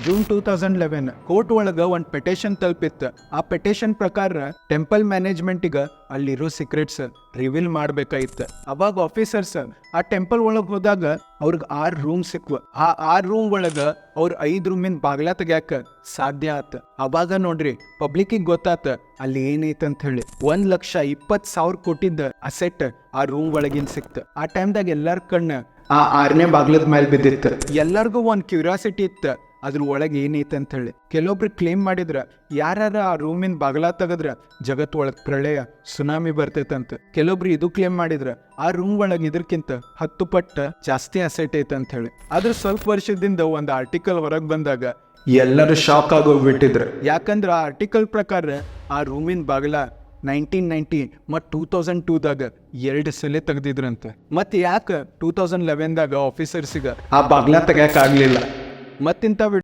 June 2011 court ಒಳಗ ಒಂದು petition ತಲುಪಿತ್ತು. ಆ ಪೆಟಿಷನ್ ಪ್ರಕಾರ ಟೆಂಪಲ್ ಮ್ಯಾನೇಜ್ಮೆಂಟಿಗ ಅಲ್ಲಿರೋ ಸೀಕ್ರೆಟ್ಸ್ ರಿವೀಲ್ ಮಾಡ್ಬೇಕಾಗಿತ್ತು. ಅವಾಗ ಆಫೀಸರ್ಸ್ ಆ ಟೆಂಪಲ್ ಒಳಗೆ ಹೋದಾಗ ಅವ್ರಿಗೆ 6 ರೂಮ್ ಸಿಕ್ವು. ಆ 6 ರೂಮ್ ಒಳಗ ಅವ್ರ 5 ರೂಮಿನ ಬಾಗ್ಲ ತೆಗ್ಯಾಕ ಸಾಧ್ಯ ಆತ. ಅವಾಗ ನೋಡ್ರಿ ಪಬ್ಲಿಕ್ಕಿಗೆ ಗೊತ್ತಾತ ಅಲ್ಲಿ ಏನೈತೆ ಅಂತ ಹೇಳಿ. 1,20,000 ಕೋಟಿದ ಅಸೆಟ್ ಆ ರೂಮ್ ಒಳಗಿನ ಸಿಕ್ತ. ಆ ಟೈಮ್ದಾಗ ಎಲ್ಲಾರ ಕಣ್ಣ ಆ 6ನೇ ಬಾಗ್ಲದ ಮೇಲೆ ಬಿದ್ದಿತ್ತು. ಎಲ್ಲರಿಗೂ ಒಂದು ಕ್ಯೂರಿಯಾಸಿಟಿ ಇತ್ತು ಅದ್ರ ಒಳಗೆ ಏನೈತೆ ಅಂತ ಹೇಳಿ. ಕೆಲವೊಬ್ರು ಕ್ಲೇಮ್ ಮಾಡಿದ್ರ ಯಾರ ಆ ರೂಮಿನ ಬಾಗ್ಲ ತೆಗದ್ರ ಜಗತ್ ಒಳಗ್ ಪ್ರಳಯ ಸುನಾಮಿ ಬರ್ತೈತಂತ. ಕೆಲವೊಬ್ರು ಇದು ಕ್ಲೇಮ್ ಮಾಡಿದ್ರ ಆ ರೂಮ್ ಒಳಗೆ ಇದಕ್ಕಿಂತ 10 ಪಟ್ಟು ಜಾಸ್ತಿ ಅಸೆಟ್ ಐತೆ ಅಂತ ಹೇಳಿ. ಆದ್ರೆ ಸ್ವಲ್ಪ ವರ್ಷದಿಂದ ಒಂದು ಆರ್ಟಿಕಲ್ ಹೊರಗೆ ಬಂದಾಗ ಎಲ್ಲರೂ ಶಾಕ್ ಆಗೋಗ್ಬಿಟ್ಟಿದ್ರು. ಯಾಕಂದ್ರೆ ಆ ಆರ್ಟಿಕಲ್ ಪ್ರಕಾರ ಆ ರೂಮಿನ ಬಾಗ್ಲ 1990 ಮತ್ತು 2002ದಾಗ 2 ಸಲ ತೆಗ್ದಿದ್ರಂತೆ. ಮತ್ತೆ ಯಾಕೆ 2011ದಾಗ ಆಫೀಸರ್ಸಿಗ ಆ ಬಾಗ್ಲ ತೆಗ್ಯಾಕ ಆಗ್ಲಿಲ್ಲ? ಮತ್ತಿಂತ